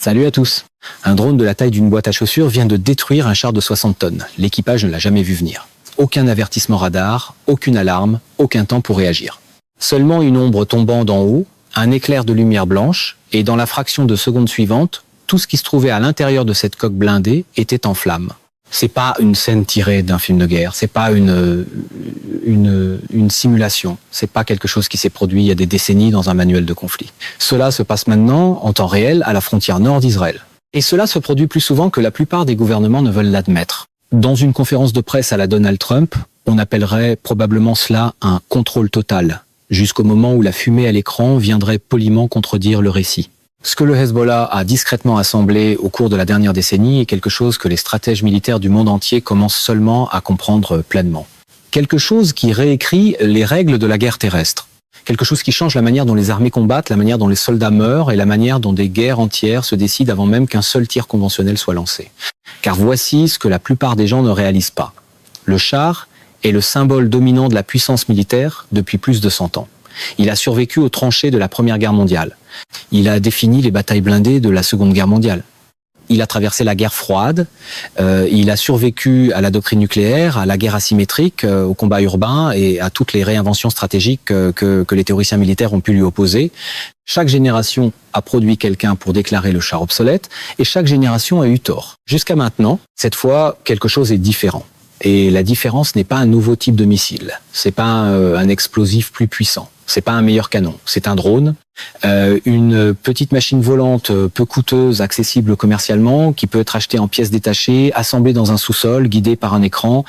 Salut à tous. Un drone de la taille d'une boîte à chaussures vient de détruire un char de 60 tonnes. L'équipage ne l'a jamais vu venir. Aucun avertissement radar, aucune alarme, aucun temps pour réagir. Seulement une ombre tombant d'en haut, un éclair de lumière blanche, et dans la fraction de seconde suivante, tout ce qui se trouvait à l'intérieur de cette coque blindée était en flammes. C'est pas une scène tirée d'un film de guerre, c'est pas une simulation, c'est pas quelque chose qui s'est produit il y a des décennies dans un manuel de conflit. Cela se passe maintenant en temps réel à la frontière nord d'Israël. Et cela se produit plus souvent que la plupart des gouvernements ne veulent l'admettre. Dans une conférence de presse à la Donald Trump, on appellerait probablement cela un contrôle total, jusqu'au moment où la fumée à l'écran viendrait poliment contredire le récit. Ce que le Hezbollah a discrètement assemblé au cours de la dernière décennie est quelque chose que les stratèges militaires du monde entier commencent seulement à comprendre pleinement. Quelque chose qui réécrit les règles de la guerre terrestre. Quelque chose qui change la manière dont les armées combattent, la manière dont les soldats meurent et la manière dont des guerres entières se décident avant même qu'un seul tir conventionnel soit lancé. Car voici ce que la plupart des gens ne réalisent pas. Le char est le symbole dominant de la puissance militaire depuis plus de 100 ans. Il a survécu aux tranchées de la Première Guerre mondiale. Il a défini les batailles blindées de la Seconde Guerre mondiale. Il a traversé la guerre froide, il a survécu à la doctrine nucléaire, à la guerre asymétrique, au combat urbain et à toutes les réinventions stratégiques que les théoriciens militaires ont pu lui opposer. Chaque génération a produit quelqu'un pour déclarer le char obsolète et chaque génération a eu tort. Jusqu'à maintenant, cette fois, quelque chose est différent. Et la différence n'est pas un nouveau type de missile, c'est pas un explosif plus puissant, c'est pas un meilleur canon, c'est un drone, une petite machine volante peu coûteuse, accessible commercialement, qui peut être achetée en pièces détachées, assemblée dans un sous-sol, guidée par un écran,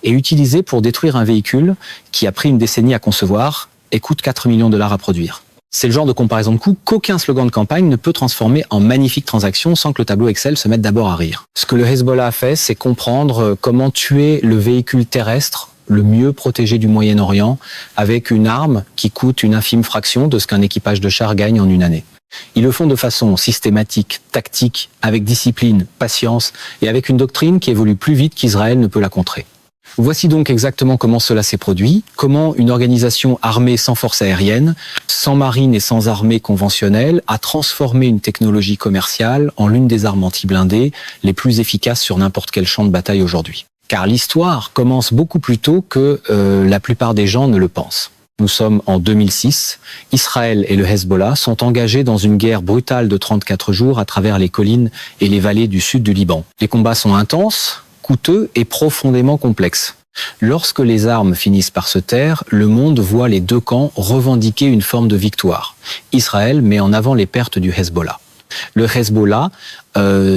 et utilisée pour détruire un véhicule qui a pris une décennie à concevoir et coûte 4 millions de dollars à produire. C'est le genre de comparaison de coûts qu'aucun slogan de campagne ne peut transformer en magnifique transaction sans que le tableau Excel se mette d'abord à rire. Ce que le Hezbollah a fait, c'est comprendre comment tuer le véhicule terrestre le mieux protégé du Moyen-Orient avec une arme qui coûte une infime fraction de ce qu'un équipage de chars gagne en une année. Ils le font de façon systématique, tactique, avec discipline, patience et avec une doctrine qui évolue plus vite qu'Israël ne peut la contrer. Voici donc exactement comment cela s'est produit, comment une organisation armée sans force aérienne, sans marine et sans armée conventionnelle a transformé une technologie commerciale en l'une des armes anti-blindées les plus efficaces sur n'importe quel champ de bataille aujourd'hui. Car l'histoire commence beaucoup plus tôt que la plupart des gens ne le pensent. Nous sommes en 2006, Israël et le Hezbollah sont engagés dans une guerre brutale de 34 jours à travers les collines et les vallées du sud du Liban. Les combats sont intenses, coûteux et profondément complexes. Lorsque les armes finissent par se taire, le monde voit les deux camps revendiquer une forme de victoire. Israël met en avant les pertes du Hezbollah. Le Hezbollah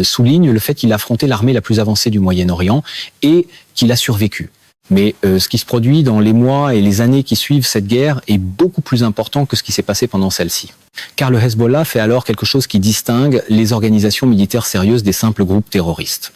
souligne le fait qu'il a affronté l'armée la plus avancée du Moyen-Orient et qu'il a survécu. Mais ce qui se produit dans les mois et les années qui suivent cette guerre est beaucoup plus important que ce qui s'est passé pendant celle-ci. Car le Hezbollah fait alors quelque chose qui distingue les organisations militaires sérieuses des simples groupes terroristes.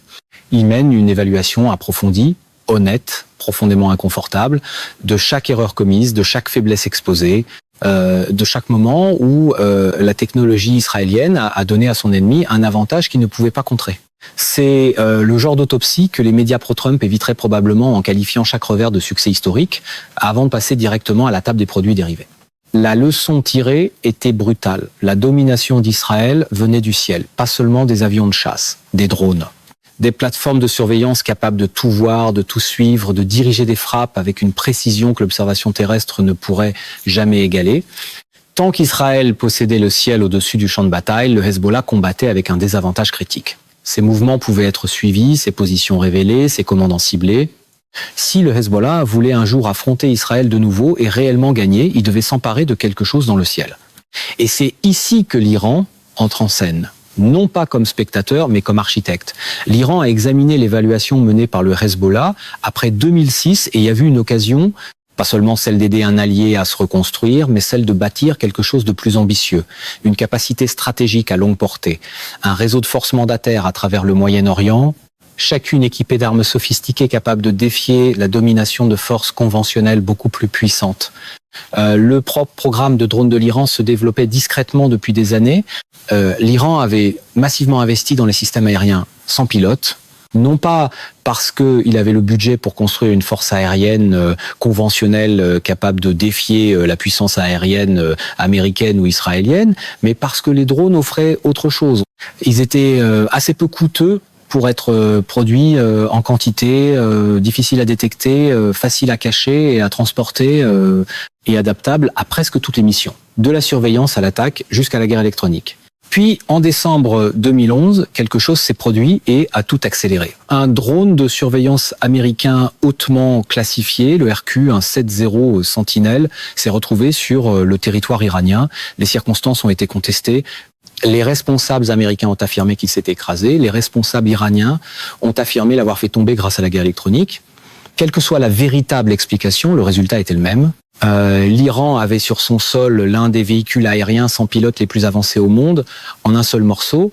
Il mène une évaluation approfondie, honnête, profondément inconfortable, de chaque erreur commise, de chaque faiblesse exposée, de chaque moment où la technologie israélienne a donné à son ennemi un avantage qu'il ne pouvait pas contrer. C'est le genre d'autopsie que les médias pro-Trump éviteraient probablement en qualifiant chaque revers de succès historique avant de passer directement à la table des produits dérivés. La leçon tirée était brutale. La domination d'Israël venait du ciel, pas seulement des avions de chasse, des drones. Des plateformes de surveillance capables de tout voir, de tout suivre, de diriger des frappes avec une précision que l'observation terrestre ne pourrait jamais égaler. Tant qu'Israël possédait le ciel au-dessus du champ de bataille, le Hezbollah combattait avec un désavantage critique. Ses mouvements pouvaient être suivis, ses positions révélées, ses commandants ciblés. Si le Hezbollah voulait un jour affronter Israël de nouveau et réellement gagner, il devait s'emparer de quelque chose dans le ciel. Et c'est ici que l'Iran entre en scène. Non pas comme spectateur, mais comme architecte. L'Iran a examiné l'évaluation menée par le Hezbollah après 2006 et y a vu une occasion, pas seulement celle d'aider un allié à se reconstruire, mais celle de bâtir quelque chose de plus ambitieux. Une capacité stratégique à longue portée, un réseau de forces mandataires à travers le Moyen-Orient, chacune équipée d'armes sophistiquées capables de défier la domination de forces conventionnelles beaucoup plus puissantes. Le propre programme de drones de l'Iran se développait discrètement depuis des années. L'Iran avait massivement investi dans les systèmes aériens sans pilote, non pas parce qu'il avait le budget pour construire une force aérienne conventionnelle capable de défier la puissance aérienne américaine ou israélienne, mais parce que les drones offraient autre chose. Ils étaient assez peu coûteux pour être produits en quantité, difficile à détecter, facile à cacher et à transporter et adaptable à presque toutes les missions, de la surveillance à l'attaque jusqu'à la guerre électronique. Puis, en décembre 2011, quelque chose s'est produit et a tout accéléré. Un drone de surveillance américain hautement classifié, le RQ, un 7-0 Sentinelle, s'est retrouvé sur le territoire iranien. Les circonstances ont été contestées. Les responsables américains ont affirmé qu'il s'était écrasé. Les responsables iraniens ont affirmé l'avoir fait tomber grâce à la guerre électronique. Quelle que soit la véritable explication, le résultat était le même. L'Iran avait sur son sol l'un des véhicules aériens sans pilote les plus avancés au monde en un seul morceau.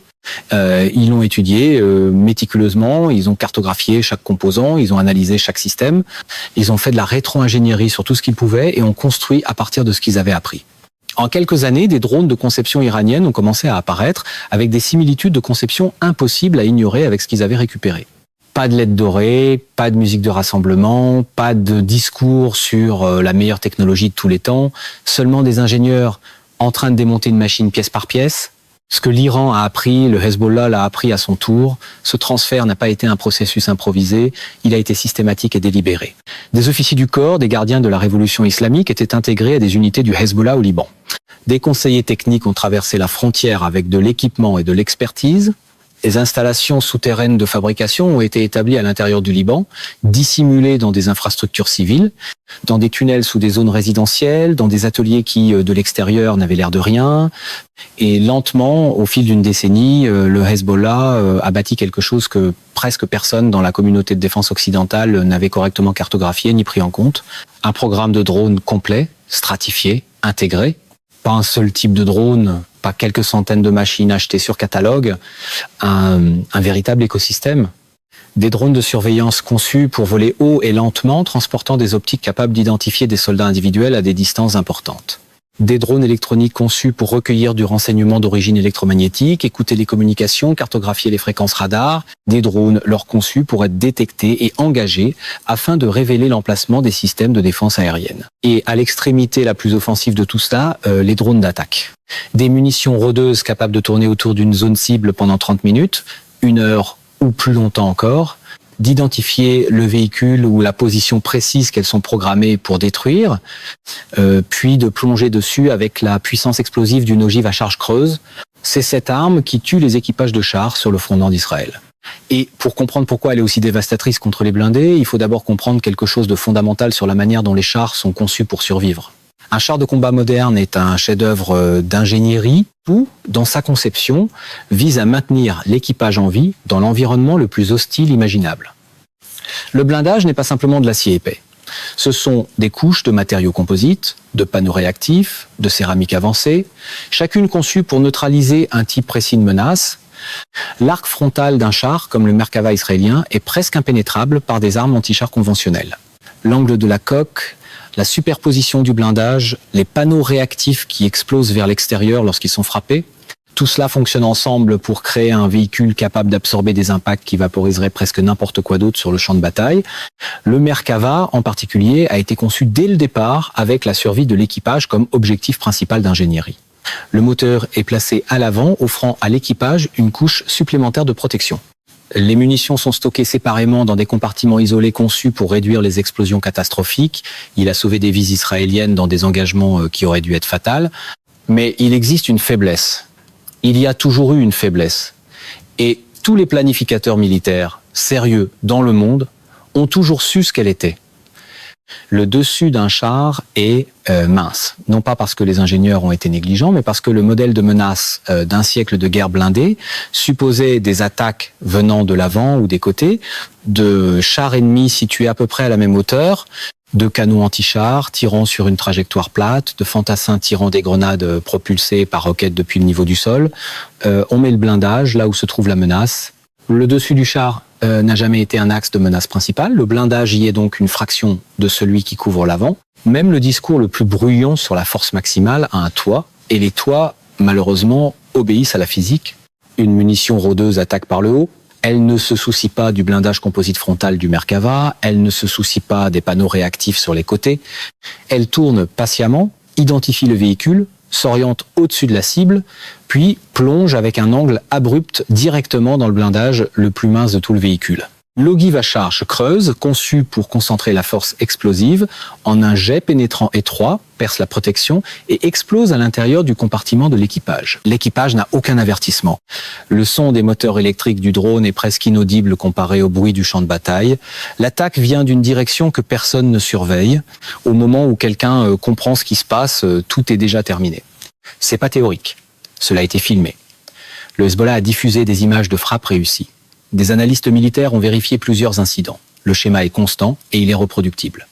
Ils l'ont étudié méticuleusement, ils ont cartographié chaque composant, ils ont analysé chaque système, ils ont fait de la rétro-ingénierie sur tout ce qu'ils pouvaient et ont construit à partir de ce qu'ils avaient appris. En quelques années, des drones de conception iranienne ont commencé à apparaître avec des similitudes de conception impossibles à ignorer avec ce qu'ils avaient récupéré. Pas de lettres dorées, pas de musique de rassemblement, pas de discours sur la meilleure technologie de tous les temps, seulement des ingénieurs en train de démonter une machine pièce par pièce. Ce que l'Iran a appris, le Hezbollah l'a appris à son tour. Ce transfert n'a pas été un processus improvisé, il a été systématique et délibéré. Des officiers du corps, des gardiens de la révolution islamique étaient intégrés à des unités du Hezbollah au Liban. Des conseillers techniques ont traversé la frontière avec de l'équipement et de l'expertise. Les installations souterraines de fabrication ont été établies à l'intérieur du Liban, dissimulées dans des infrastructures civiles, dans des tunnels sous des zones résidentielles, dans des ateliers qui, de l'extérieur, n'avaient l'air de rien. Et lentement, au fil d'une décennie, le Hezbollah a bâti quelque chose que presque personne dans la communauté de défense occidentale n'avait correctement cartographié ni pris en compte. Un programme de drones complet, stratifié, intégré. Pas un seul type de drone, pas quelques centaines de machines achetées sur catalogue, un véritable écosystème. Des drones de surveillance conçus pour voler haut et lentement, transportant des optiques capables d'identifier des soldats individuels à des distances importantes. Des drones électroniques conçus pour recueillir du renseignement d'origine électromagnétique, écouter les communications, cartographier les fréquences radar. Des drones leur conçus pour être détectés et engagés afin de révéler l'emplacement des systèmes de défense aérienne. Et à l'extrémité la plus offensive de tout cela, les drones d'attaque. Des munitions rôdeuses capables de tourner autour d'une zone cible pendant 30 minutes, 1 heure ou plus longtemps encore, d'identifier le véhicule ou la position précise qu'elles sont programmées pour détruire, puis de plonger dessus avec la puissance explosive d'une ogive à charge creuse. C'est cette arme qui tue les équipages de chars sur le front nord d'Israël. Et pour comprendre pourquoi elle est aussi dévastatrice contre les blindés, il faut d'abord comprendre quelque chose de fondamental sur la manière dont les chars sont conçus pour survivre. Un char de combat moderne est un chef-d'œuvre d'ingénierie où, dans sa conception, vise à maintenir l'équipage en vie dans l'environnement le plus hostile imaginable. Le blindage n'est pas simplement de l'acier épais. Ce sont des couches de matériaux composites, de panneaux réactifs, de céramique avancée, chacune conçue pour neutraliser un type précis de menace. L'arc frontal d'un char, comme le Merkava israélien, est presque impénétrable par des armes anti-chars conventionnelles. L'angle de la coque, la superposition du blindage, les panneaux réactifs qui explosent vers l'extérieur lorsqu'ils sont frappés, tout cela fonctionne ensemble pour créer un véhicule capable d'absorber des impacts qui vaporiseraient presque n'importe quoi d'autre sur le champ de bataille. Le Merkava, en particulier, a été conçu dès le départ avec la survie de l'équipage comme objectif principal d'ingénierie. Le moteur est placé à l'avant, offrant à l'équipage une couche supplémentaire de protection. Les munitions sont stockées séparément dans des compartiments isolés conçus pour réduire les explosions catastrophiques. Il a sauvé des vies israéliennes dans des engagements qui auraient dû être fatals. Mais il existe une faiblesse. Il y a toujours eu une faiblesse. Et tous les planificateurs militaires sérieux dans le monde ont toujours su ce qu'elle était. Le dessus d'un char est mince. Non pas parce que les ingénieurs ont été négligents, mais parce que le modèle de menace d'un siècle de guerre blindée supposait des attaques venant de l'avant ou des côtés, de chars ennemis situés à peu près à la même hauteur, de canons anti-chars tirant sur une trajectoire plate, de fantassins tirant des grenades propulsées par roquettes depuis le niveau du sol. On met le blindage là où se trouve la menace. Le dessus du char n'a jamais été un axe de menace principale. Le blindage y est donc une fraction de celui qui couvre l'avant. Même le discours le plus bruyant sur la force maximale a un toit. Et les toits, malheureusement, obéissent à la physique. Une munition rôdeuse attaque par le haut. Elle ne se soucie pas du blindage composite frontal du Merkava. Elle ne se soucie pas des panneaux réactifs sur les côtés. Elle tourne patiemment, identifie le véhicule, s'oriente au-dessus de la cible, puis plonge avec un angle abrupt directement dans le blindage le plus mince de tout le véhicule. L'ogive à charge creuse, conçue pour concentrer la force explosive, en un jet pénétrant étroit, perce la protection et explose à l'intérieur du compartiment de l'équipage. L'équipage n'a aucun avertissement. Le son des moteurs électriques du drone est presque inaudible comparé au bruit du champ de bataille. L'attaque vient d'une direction que personne ne surveille. Au moment où quelqu'un comprend ce qui se passe, tout est déjà terminé. C'est pas théorique. Cela a été filmé. Le Hezbollah a diffusé des images de frappes réussies. Des analystes militaires ont vérifié plusieurs incidents. Le schéma est constant et il est reproductible.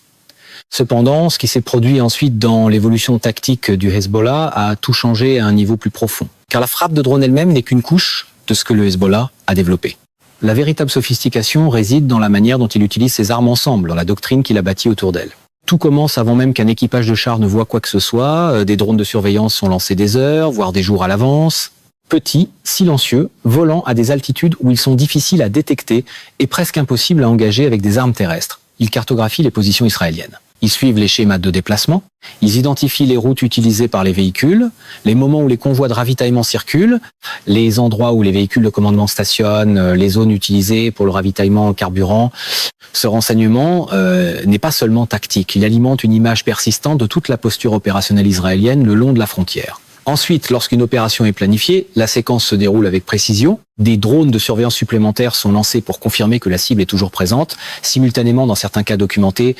Cependant, ce qui s'est produit ensuite dans l'évolution tactique du Hezbollah a tout changé à un niveau plus profond. Car la frappe de drone elle-même n'est qu'une couche de ce que le Hezbollah a développé. La véritable sophistication réside dans la manière dont il utilise ses armes ensemble, dans la doctrine qu'il a bâtie autour d'elle. Tout commence avant même qu'un équipage de chars ne voit quoi que ce soit. Des drones de surveillance sont lancés des heures, voire des jours à l'avance. Petits, silencieux, volant à des altitudes où ils sont difficiles à détecter et presque impossibles à engager avec des armes terrestres. Ils cartographient les positions israéliennes. Ils suivent les schémas de déplacement, ils identifient les routes utilisées par les véhicules, les moments où les convois de ravitaillement circulent, les endroits où les véhicules de commandement stationnent, les zones utilisées pour le ravitaillement en carburant. Ce renseignement n'est pas seulement tactique, il alimente une image persistante de toute la posture opérationnelle israélienne le long de la frontière. Ensuite, lorsqu'une opération est planifiée, la séquence se déroule avec précision. Des drones de surveillance supplémentaires sont lancés pour confirmer que la cible est toujours présente. Simultanément, dans certains cas documentés,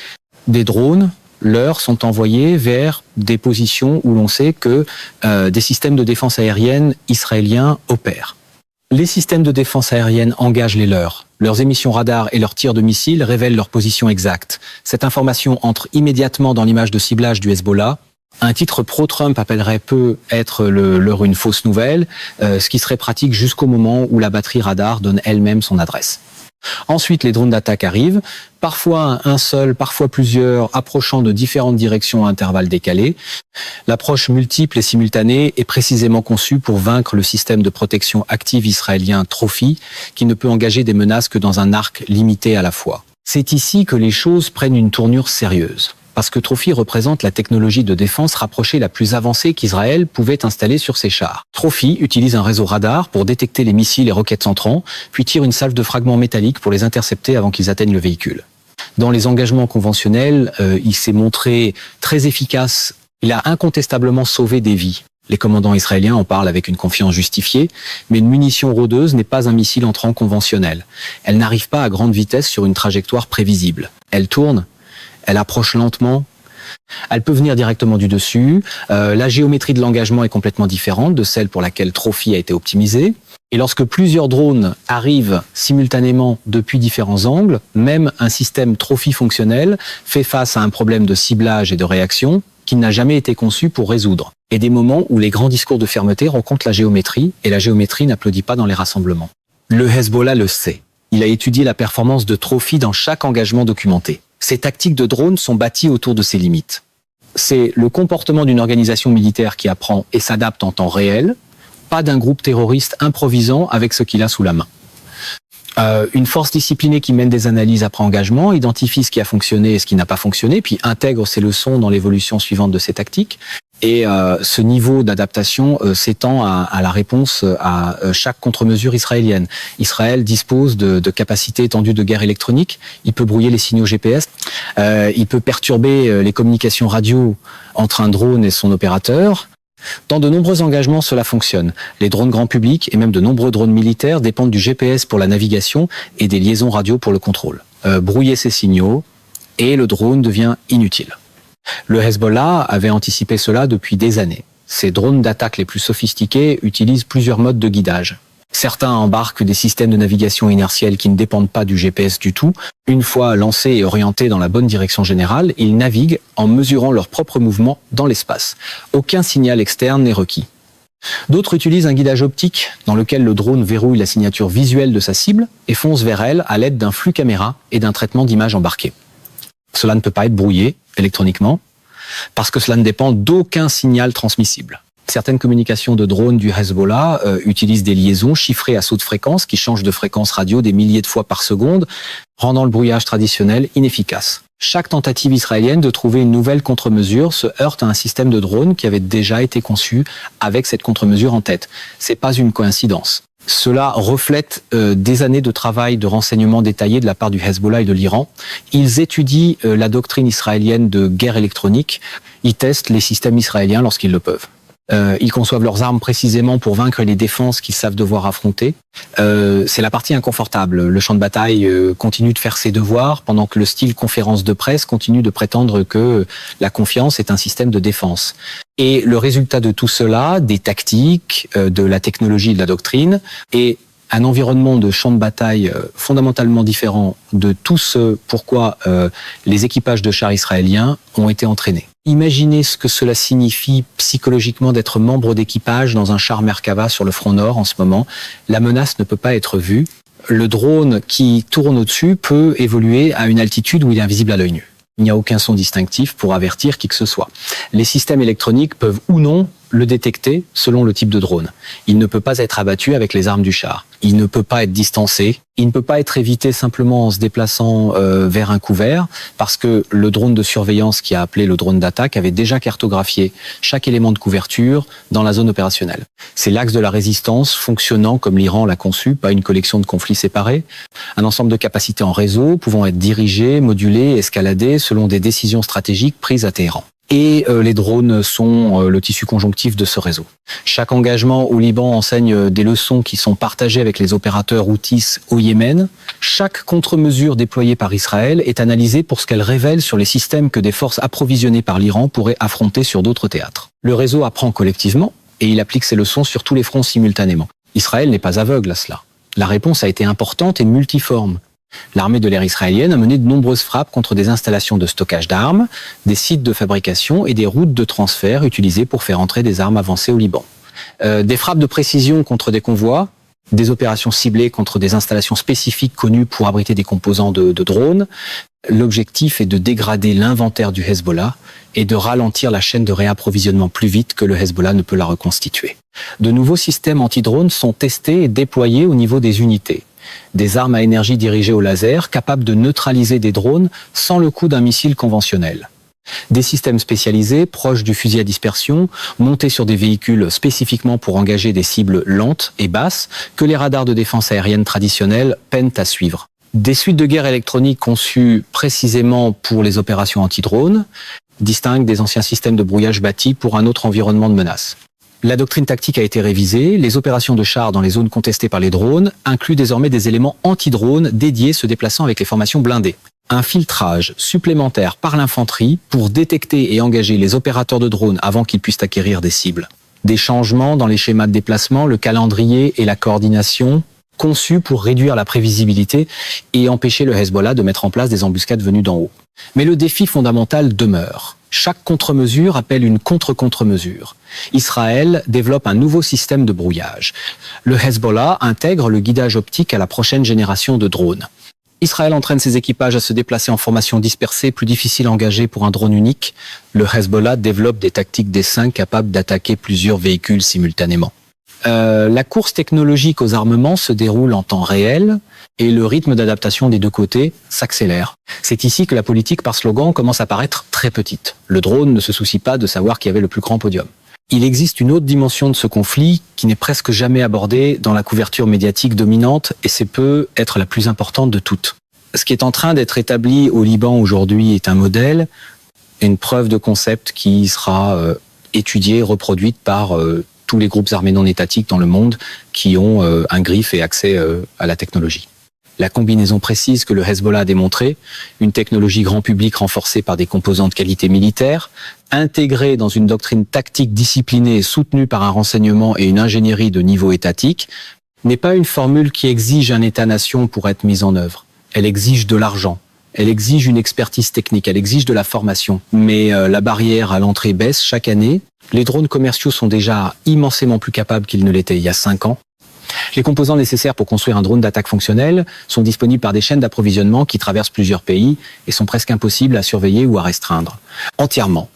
des drones, leurs, sont envoyés vers des positions où l'on sait que des systèmes de défense aérienne israéliens opèrent. Les systèmes de défense aérienne engagent les leurs. Leurs émissions radar et leurs tirs de missiles révèlent leur position exacte. Cette information entre immédiatement dans l'image de ciblage du Hezbollah. Un titre pro-Trump appellerait peut être leur une fausse nouvelle, ce qui serait pratique jusqu'au moment où la batterie radar donne elle-même son adresse. Ensuite, les drones d'attaque arrivent, parfois un seul, parfois plusieurs, approchant de différentes directions à intervalles décalés. L'approche multiple et simultanée est précisément conçue pour vaincre le système de protection active israélien Trophy, qui ne peut engager des menaces que dans un arc limité à la fois. C'est ici que les choses prennent une tournure sérieuse. Parce que Trophy représente la technologie de défense rapprochée la plus avancée qu'Israël pouvait installer sur ses chars. Trophy utilise un réseau radar pour détecter les missiles et roquettes entrants, puis tire une salve de fragments métalliques pour les intercepter avant qu'ils atteignent le véhicule. Dans les engagements conventionnels, il s'est montré très efficace. Il a incontestablement sauvé des vies. Les commandants israéliens en parlent avec une confiance justifiée, mais une munition rôdeuse n'est pas un missile entrant conventionnel. Elle n'arrive pas à grande vitesse sur une trajectoire prévisible. Elle tourne. Elle approche lentement. Elle peut venir directement du dessus. La géométrie de l'engagement est complètement différente de celle pour laquelle Trophy a été optimisée. Et lorsque plusieurs drones arrivent simultanément depuis différents angles, même un système Trophy fonctionnel fait face à un problème de ciblage et de réaction qui n'a jamais été conçu pour résoudre. Et des moments où les grands discours de fermeté rencontrent la géométrie, et la géométrie n'applaudit pas dans les rassemblements. Le Hezbollah le sait. Il a étudié la performance de Trophy dans chaque engagement documenté. Ces tactiques de drones sont bâties autour de ces limites. C'est le comportement d'une organisation militaire qui apprend et s'adapte en temps réel, pas d'un groupe terroriste improvisant avec ce qu'il a sous la main. Une force disciplinée qui mène des analyses après engagement, identifie ce qui a fonctionné et ce qui n'a pas fonctionné, puis intègre ses leçons dans l'évolution suivante de ses tactiques. Et ce niveau d'adaptation s'étend à la réponse à chaque contre-mesure israélienne. Israël dispose de capacités étendues de guerre électronique. Il peut brouiller les signaux GPS. Il peut perturber les communications radio entre un drone et son opérateur. Dans de nombreux engagements, cela fonctionne. Les drones grand public et même de nombreux drones militaires dépendent du GPS pour la navigation et des liaisons radio pour le contrôle. Brouiller ces signaux et le drone devient inutile. Le Hezbollah avait anticipé cela depuis des années. Ces drones d'attaque les plus sophistiqués utilisent plusieurs modes de guidage. Certains embarquent des systèmes de navigation inertiels qui ne dépendent pas du GPS du tout. Une fois lancés et orientés dans la bonne direction générale, ils naviguent en mesurant leur propre mouvement dans l'espace. Aucun signal externe n'est requis. D'autres utilisent un guidage optique dans lequel le drone verrouille la signature visuelle de sa cible et fonce vers elle à l'aide d'un flux caméra et d'un traitement d'image embarqué. Cela ne peut pas être brouillé électroniquement parce que cela ne dépend d'aucun signal transmissible. Certaines communications de drones du Hezbollah utilisent des liaisons chiffrées à saut de fréquence qui changent de fréquence radio des milliers de fois par seconde, rendant le brouillage traditionnel inefficace. Chaque tentative israélienne de trouver une nouvelle contre-mesure se heurte à un système de drones qui avait déjà été conçu avec cette contre-mesure en tête. C'est pas une coïncidence. Cela reflète des années de travail de renseignement détaillé de la part du Hezbollah et de l'Iran. Ils étudient la doctrine israélienne de guerre électronique. Ils testent les systèmes israéliens lorsqu'ils le peuvent. Ils conçoivent leurs armes précisément pour vaincre les défenses qu'ils savent devoir affronter. C'est la partie inconfortable. Le champ de bataille continue de faire ses devoirs pendant que le style conférence de presse continue de prétendre que la confiance est un système de défense. Et le résultat de tout cela, des tactiques, de la technologie et de la doctrine, est un environnement de champ de bataille fondamentalement différent de tout ce pourquoi les équipages de chars israéliens ont été entraînés. Imaginez ce que cela signifie psychologiquement d'être membre d'équipage dans un char Merkava sur le front nord en ce moment. La menace ne peut pas être vue. Le drone qui tourne au-dessus peut évoluer à une altitude où il est invisible à l'œil nu. Il n'y a aucun son distinctif pour avertir qui que ce soit. Les systèmes électroniques peuvent ou non le détecter selon le type de drone. Il ne peut pas être abattu avec les armes du char. Il ne peut pas être distancé. Il ne peut pas être évité simplement en se déplaçant vers un couvert parce que le drone de surveillance qui a appelé le drone d'attaque avait déjà cartographié chaque élément de couverture dans la zone opérationnelle. C'est l'axe de la résistance fonctionnant comme l'Iran l'a conçu, pas une collection de conflits séparés. Un ensemble de capacités en réseau pouvant être dirigées, modulées, escaladées selon des décisions stratégiques prises à Téhéran. Et les drones sont le tissu conjonctif de ce réseau. Chaque engagement au Liban enseigne des leçons qui sont partagées avec les opérateurs Houthis au Yémen. Chaque contre-mesure déployée par Israël est analysée pour ce qu'elle révèle sur les systèmes que des forces approvisionnées par l'Iran pourraient affronter sur d'autres théâtres. Le réseau apprend collectivement et il applique ses leçons sur tous les fronts simultanément. Israël n'est pas aveugle à cela. La réponse a été importante et multiforme. L'armée de l'air israélienne a mené de nombreuses frappes contre des installations de stockage d'armes, des sites de fabrication et des routes de transfert utilisées pour faire entrer des armes avancées au Liban. Des frappes de précision contre des convois, des opérations ciblées contre des installations spécifiques connues pour abriter des composants de drones. L'objectif est de dégrader l'inventaire du Hezbollah et de ralentir la chaîne de réapprovisionnement plus vite que le Hezbollah ne peut la reconstituer. De nouveaux systèmes anti-drones sont testés et déployés au niveau des unités. Des armes à énergie dirigées au laser capables de neutraliser des drones sans le coup d'un missile conventionnel. Des systèmes spécialisés, proches du fusil à dispersion, montés sur des véhicules spécifiquement pour engager des cibles lentes et basses que les radars de défense aérienne traditionnels peinent à suivre. Des suites de guerre électronique conçues précisément pour les opérations anti-drones distinguent des anciens systèmes de brouillage bâtis pour un autre environnement de menace. La doctrine tactique a été révisée. Les opérations de chars dans les zones contestées par les drones incluent désormais des éléments anti-drones dédiés se déplaçant avec les formations blindées. Un filtrage supplémentaire par l'infanterie pour détecter et engager les opérateurs de drones avant qu'ils puissent acquérir des cibles. Des changements dans les schémas de déplacement, le calendrier et la coordination conçus pour réduire la prévisibilité et empêcher le Hezbollah de mettre en place des embuscades venues d'en haut. Mais le défi fondamental demeure. Chaque contre-mesure appelle une contre-contre-mesure. Israël développe un nouveau système de brouillage. Le Hezbollah intègre le guidage optique à la prochaine génération de drones. Israël entraîne ses équipages à se déplacer en formation dispersée, plus difficile à engager pour un drone unique. Le Hezbollah développe des tactiques d'essaim capables d'attaquer plusieurs véhicules simultanément. La course technologique aux armements se déroule en temps réel et le rythme d'adaptation des deux côtés s'accélère. C'est ici que la politique par slogan commence à paraître très petite. Le drone ne se soucie pas de savoir qui avait le plus grand podium. Il existe une autre dimension de ce conflit qui n'est presque jamais abordée dans la couverture médiatique dominante et c'est peut être la plus importante de toutes. Ce qui est en train d'être établi au Liban aujourd'hui est un modèle, une preuve de concept qui sera étudiée, reproduite par tous les groupes armés non étatiques dans le monde qui ont un griffe et accès à la technologie. La combinaison précise que le Hezbollah a démontrée, une technologie grand public renforcée par des composants de qualité militaire, intégrée dans une doctrine tactique disciplinée et soutenue par un renseignement et une ingénierie de niveau étatique, n'est pas une formule qui exige un État-nation pour être mise en œuvre. Elle exige de l'argent, elle exige une expertise technique, elle exige de la formation. Mais la barrière à l'entrée baisse chaque année. Les drones commerciaux sont déjà immensément plus capables qu'ils ne l'étaient il y a 5 ans. Les composants nécessaires pour construire un drone d'attaque fonctionnel sont disponibles par des chaînes d'approvisionnement qui traversent plusieurs pays et sont presque impossibles à surveiller ou à restreindre. Entièrement.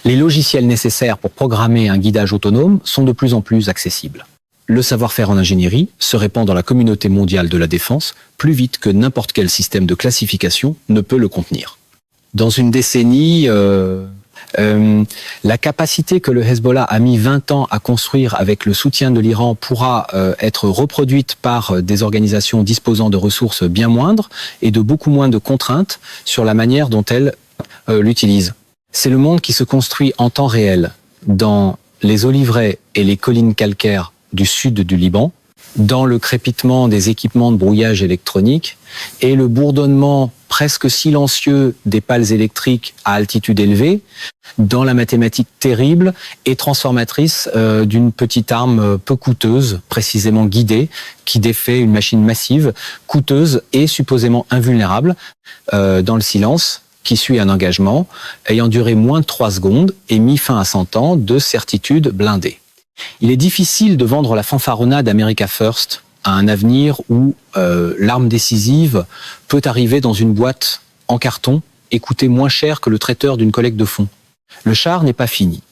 Les logiciels nécessaires pour programmer un guidage autonome sont de plus en plus accessibles. Le savoir-faire en ingénierie se répand dans la communauté mondiale de la défense plus vite que n'importe quel système de classification ne peut le contenir. Dans une décennie, la capacité que le Hezbollah a mis 20 ans à construire avec le soutien de l'Iran pourra être reproduite par des organisations disposant de ressources bien moindres et de beaucoup moins de contraintes sur la manière dont elles l'utilisent. C'est le monde qui se construit en temps réel dans les oliveraies et les collines calcaires du sud du Liban, dans le crépitement des équipements de brouillage électronique et le bourdonnement presque silencieux des pales électriques à altitude élevée, dans la mathématique terrible et transformatrice d'une petite arme peu coûteuse, précisément guidée, qui défait une machine massive, coûteuse et supposément invulnérable, dans le silence qui suit un engagement ayant duré moins de 3 secondes et mis fin à 100 ans de certitude blindée. Il est difficile de vendre la fanfaronnade America First à un avenir où l'arme décisive peut arriver dans une boîte en carton et coûter moins cher que le traiteur d'une collecte de fonds. Le char n'est pas fini.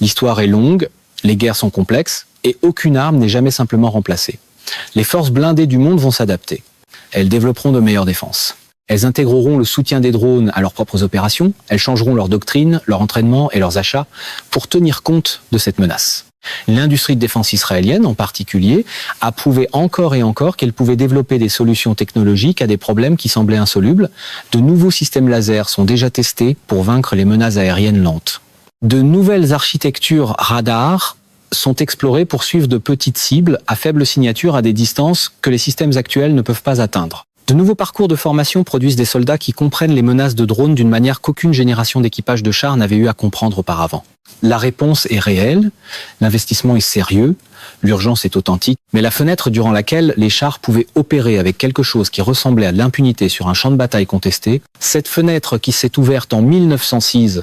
L'histoire est longue, les guerres sont complexes et aucune arme n'est jamais simplement remplacée. Les forces blindées du monde vont s'adapter. Elles développeront de meilleures défenses. Elles intégreront le soutien des drones à leurs propres opérations. Elles changeront leur doctrine, leur entraînement et leurs achats pour tenir compte de cette menace. L'industrie de défense israélienne, en particulier, a prouvé encore et encore qu'elle pouvait développer des solutions technologiques à des problèmes qui semblaient insolubles. De nouveaux systèmes laser sont déjà testés pour vaincre les menaces aériennes lentes. De nouvelles architectures radars sont explorées pour suivre de petites cibles à faible signature à des distances que les systèmes actuels ne peuvent pas atteindre. De nouveaux parcours de formation produisent des soldats qui comprennent les menaces de drones d'une manière qu'aucune génération d'équipage de chars n'avait eu à comprendre auparavant. La réponse est réelle, l'investissement est sérieux, l'urgence est authentique, mais la fenêtre durant laquelle les chars pouvaient opérer avec quelque chose qui ressemblait à de l'impunité sur un champ de bataille contesté, cette fenêtre qui s'est ouverte en 1906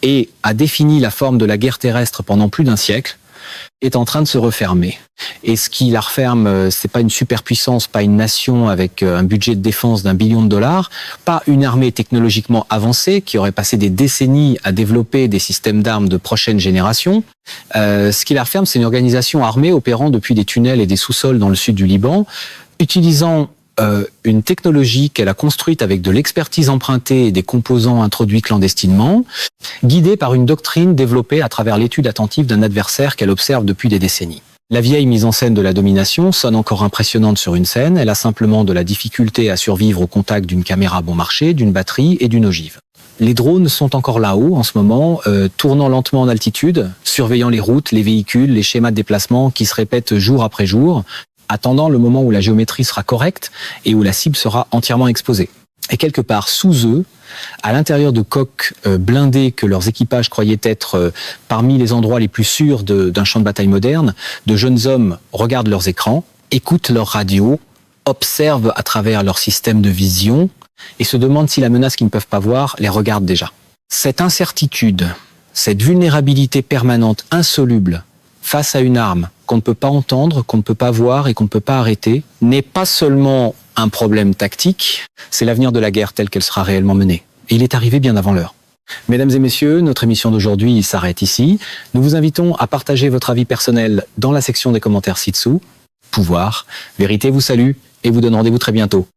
et a défini la forme de la guerre terrestre pendant plus d'un siècle, est en train de se refermer. Et ce qui la referme, c'est pas une superpuissance, pas une nation avec un budget de défense d'1 billion de dollars, pas une armée technologiquement avancée qui aurait passé des décennies à développer des systèmes d'armes de prochaine génération. Ce qui la referme, c'est une organisation armée opérant depuis des tunnels et des sous-sols dans le sud du Liban, utilisant une technologie qu'elle a construite avec de l'expertise empruntée et des composants introduits clandestinement, guidée par une doctrine développée à travers l'étude attentive d'un adversaire qu'elle observe depuis des décennies. La vieille mise en scène de la domination sonne encore impressionnante sur une scène, elle a simplement de la difficulté à survivre au contact d'une caméra bon marché, d'une batterie et d'une ogive. Les drones sont encore là-haut en ce moment, tournant lentement en altitude, surveillant les routes, les véhicules, les schémas de déplacement qui se répètent jour après jour, attendant le moment où la géométrie sera correcte et où la cible sera entièrement exposée. Et quelque part sous eux, à l'intérieur de coques blindées que leurs équipages croyaient être parmi les endroits les plus sûrs d'un champ de bataille moderne, de jeunes hommes regardent leurs écrans, écoutent leurs radios, observent à travers leur système de vision et se demandent si la menace qu'ils ne peuvent pas voir les regarde déjà. Cette incertitude, cette vulnérabilité permanente, insoluble, face à une arme qu'on ne peut pas entendre, qu'on ne peut pas voir et qu'on ne peut pas arrêter, n'est pas seulement un problème tactique, c'est l'avenir de la guerre telle qu'elle sera réellement menée. Et il est arrivé bien avant l'heure. Mesdames et messieurs, notre émission d'aujourd'hui s'arrête ici. Nous vous invitons à partager votre avis personnel dans la section des commentaires ci-dessous. Pouvoir, Vérité vous salue et vous donne rendez-vous très bientôt.